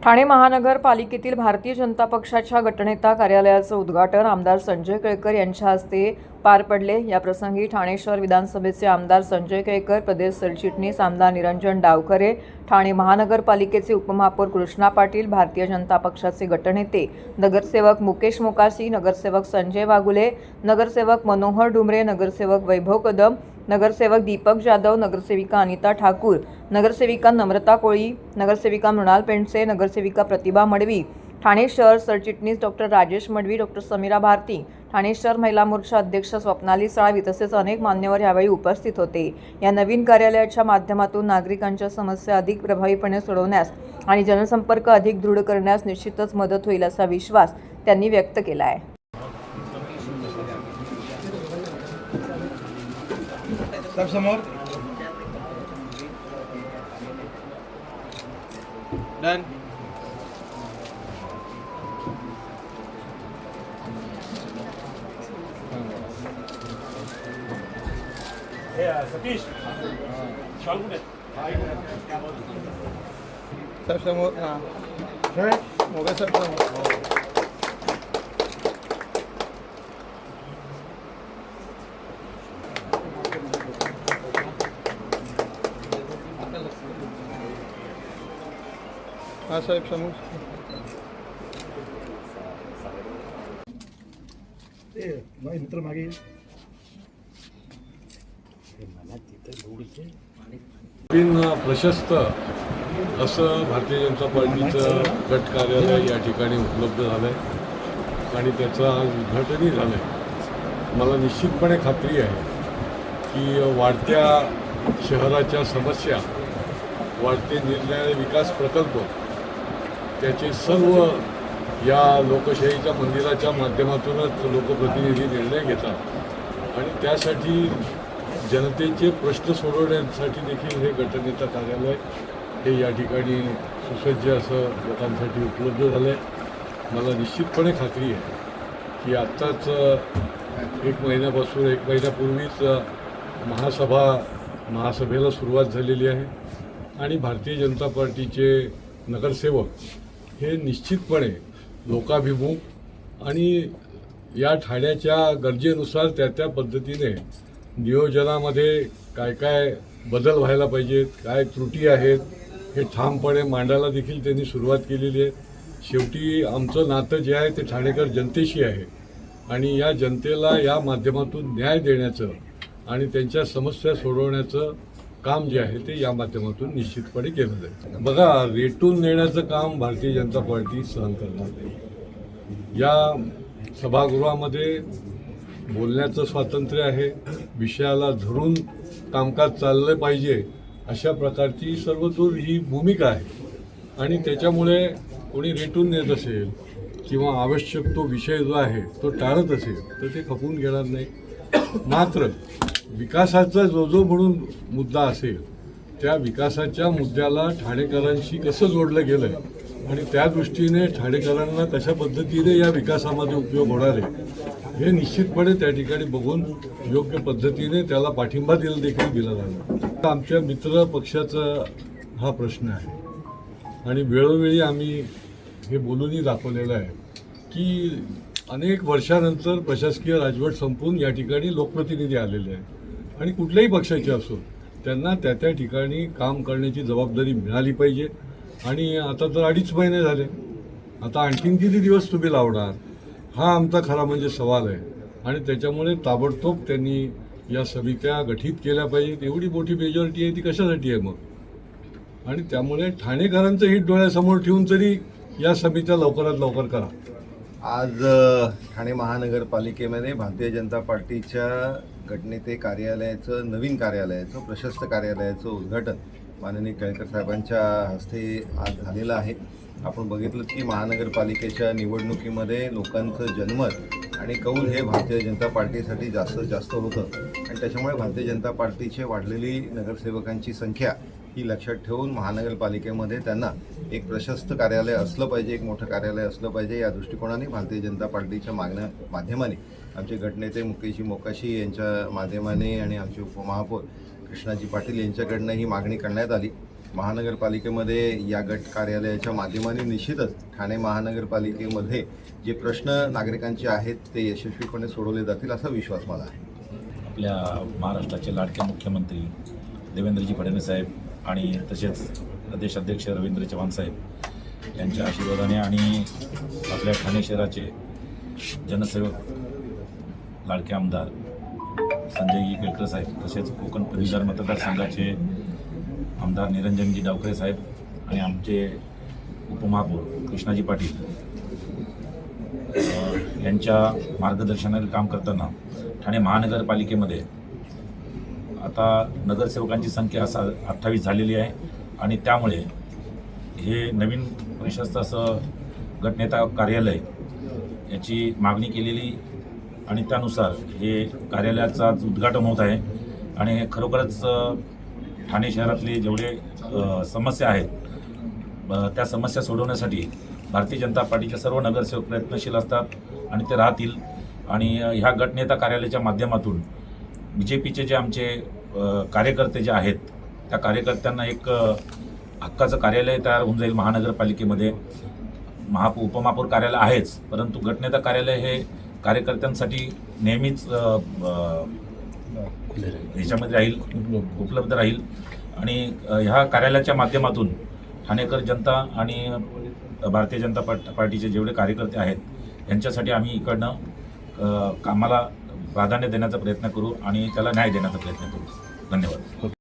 ठाणे महानगरपालिकेतील भारतीय जनता पक्षाच्या गटनेता कार्यालयाचं उद्घाटन आमदार संजय केळकर यांच्या हस्ते पार पडले। या प्रसंगी ठाणे शहर विधानसभेचे आमदार संजय केळकर, प्रदेश सरचिटणीस आमदार निरंजन डावखरे, ठाणे महानगरपालिकेचे उपमहापौर कृष्णा पाटील, भारतीय जनता पक्षाचे गटनेते नगरसेवक मुकेश मोकाशी, नगरसेवक संजय वागुले, नगरसेवक मनोहर डुमरे, नगरसेवक वैभव कदम, नगरसेवक दीपक जाधव, नगरसेविका अनिता ठाकूर, नगरसेविका नम्रता कोळी, नगरसेविका मृणाल पेंडसे, नगरसेविका प्रतिभा मडवी, ठाणे शहर सरचिटणीस डॉक्टर राजेश मडवी, डॉक्टर समीरा भारती, ठाणे शहर महिला मोर्चा अध्यक्ष स्वप्नाली साळवी तसेच अनेक मान्यवर यावेळी उपस्थित होते। या नवीन कार्यालयाच्या माध्यमातून नागरिकांच्या समस्या अधिक प्रभावीपणे सोडवण्यास आणि जनसंपर्क अधिक दृढ करण्यास निश्चितच मदत होईल असा विश्वास त्यांनी व्यक्त केला आहे। सब समोर डन। सतीश सब समोर मोबाईल सब समोर हाँ साहेब समोर मित्र मागे प्रशस्त असं भारतीय जनता पार्टीचं गट कार्यालय या ठिकाणी उपलब्ध झालं आहे आणि त्याचं आज उद्घाटनही झालं आहे। मला निश्चितपणे खात्री आहे की वाढत्या शहराच्या समस्या, वाढते निरनिराळे विकास प्रकल्प त्याचे सर्व या लोकशाहीच्या मंदिराच्या माध्यमातूनच लोकप्रतिनिधी निर्णय घेतात आणि त्यासाठी जनतेचे प्रश्न सोडवण्यासाठी देखील हे गटनेता कार्यालय हे या ठिकाणी सुसज्ज असं लोकांसाठी उपलब्ध झालं आहे। मला निश्चितपणे खात्री आहे की आत्ताच एक महिन्यापूर्वीच महासभेला सुरुवात झालेली आहे आणि भारतीय जनता पार्टीचे नगरसेवक हे निश्चितपणे लोकाभिमुख आणि या ठाण्याच्या गरजेनुसार त्या पद्धतीने नियोजनामध्ये काय काय बदल व्हायला पाहिजेत, काय त्रुटी आहेत हे ठामपणे मांडायला देखील त्यांनी सुरुवात केलेली आहे। शेवटी आमचं नातं जे आहे ते ठाणेकर जनतेशी आहे आणि या जनतेला या माध्यमातून न्याय देण्याचं आणि त्यांच्या समस्या सोडवण्याचं काम जे आहे ते या माध्यमातून निश्चितपणे केलं जाईल। बघा, रेटून नेण्याचं काम भारतीय जनता पार्टी सहन करणार नाही। या सभागृहामध्ये बोलण्याचं स्वातंत्र्य आहे, विषयाला धरून कामकाज चाललं पाहिजे अशा प्रकारची सर्वतोर ही भूमिका आहे आणि त्याच्यामुळे कोणी रेटून नेत असेल किंवा आवश्यक तो विषय जो आहे तो टाळत असेल तर ते खपवून घेणार नाही। मात्र विकासाचा जो म्हणून मुद्दा असेल त्या विकासाच्या मुद्द्याला ठाणेकरांशी कसं जोडलं गेलं आहे आणि त्या दृष्टीने ठाणेकरांना कशा पद्धतीने या विकासामध्ये उपयोग होणार आहे हे निश्चितपणे त्या ठिकाणी बघून योग्य पद्धतीने त्याला पाठिंबा देखील दिला जाणार। आमच्या मित्र पक्षाचा हा प्रश्न आहे आणि वेळोवेळी आम्ही हे बोलूनही दाखवलेलं आहे की अनेक वर्षानंतर प्रशासकीय राजवट संपून या ठिकाणी लोकप्रतिनिधी आलेले आहेत आणि कुठल्याही पक्षाचे असो त्यांना त्या ठिकाणी काम करण्याची जबाबदारी मिळाली पाहिजे। आणि आता तर 2.5 महिने झाले, आता आणखीन किती दिवस तुम्ही लावणार हा आमचा खरा म्हणजे सवाल आहे आणि त्याच्यामुळे ताबडतोब त्यांनी या समित्या गठीत केल्या पाहिजेत। एवढी मोठी मेजॉरिटी आहे ती कशासाठी आहे मग? आणि त्यामुळे ठाणेकरांचं हित डोळ्यासमोर ठेवून तरी या समित्या लवकरात लवकर करा। आज ठाणे महानगरपालिकेमध्ये भारतीय जनता पार्टीच्या गटनेते कार्यालयाचं, नवीन कार्यालयाचं, प्रशस्त कार्यालयाचं उद्घाटन माननीय केळकर साहेबांच्या हस्ते आज झालेलं आहे। आपण बघितलं की महानगरपालिकेच्या निवडणुकीमध्ये लोकांचं जनमत आणि कौल हे भारतीय जनता पार्टीसाठी जास्त होतं आणि त्याच्यामुळे भारतीय जनता पार्टीची वाढलेली नगरसेवकांची संख्या ही लक्षात ठेवून महानगरपालिकेमध्ये त्यांना एक प्रशस्त कार्यालय असलं पाहिजे, एक मोठं कार्यालय असलं पाहिजे या दृष्टिकोनाने भारतीय जनता पार्टीच्या माध्यमाने आमचे गटनेते मुकेशजी मोकाशी यांच्या माध्यमाने आणि आमचे उपमहापौर कृष्णाजी पाटील यांच्याकडनं ही मागणी करण्यात आली महानगरपालिकेमध्ये या गट कार्यालयाच्या माध्यमाने निश्चितच ठाणे महानगरपालिकेमध्ये जे प्रश्न नागरिकांचे आहेत ते यशस्वीपणे सोडवले जातील असा विश्वास मला आहे. आपल्या महाराष्ट्राचे लाडके मुख्यमंत्री देवेंद्रजी फडणवीस साहेब आणि तसेच प्रदेश अध्यक्ष रवींद्र चव्हाण साहेब यांच्या आशीर्वादाने आणि आपल्या ठाणे शहराचे जनसेवक लाडके आमदार संजयजी केळकर साहेब तसेच कोकण पदवीधर मतदारसंघाचे आमदार निरंजनजी डावखरे साहेब आणि आमचे उपमहापौर कृष्णाजी पाटील यांच्या मार्गदर्शनाने काम करताना ठाणे महानगरपालिकेमध्ये आता नगरसेवकांची संख्या 28 झालेली आहे आणि त्यामुळे हे नवीन प्रशस्त असं गटनेता कार्यालय याची मागणी केलेली आणि त्यानुसार हे कार्यालयाचं आज उद्घाटन होत आहे आणि हे खरोखरच ठाणे शहरातले जेवढे समस्या आहेत त्या समस्या सोडवण्यासाठी भारतीय जनता पार्टीचे सर्व नगरसेवक प्रयत्नशील असतात आणि ते राहतील आणि ह्या गटनेता कार्यालयाच्या माध्यमातून BJPचे जे आमचे कार्यकर्ते जे आहेत त्या कार्यकर्त्यांना एक हक्काचं कार्यालय तयार होऊन जाईल महानगरपालिकेमध्ये. उपमहापौर कार्यालय आहेच, परंतु गटनेता कार्यालय हे कार्यकर्त्यांसाठी नेहमीच ह्याच्यामध्ये राहील, उपलब्ध राहील आणि ह्या कार्यालयाच्या माध्यमातून ठाणेकर जनता आणि भारतीय जनता पार्टीचे जेवढे कार्यकर्ते आहेत यांच्यासाठी आम्ही इकडनं कामाला प्राधान्य देण्याचा प्रयत्न करू आणि त्याला न्याय देण्याचा प्रयत्न करू. धन्यवाद.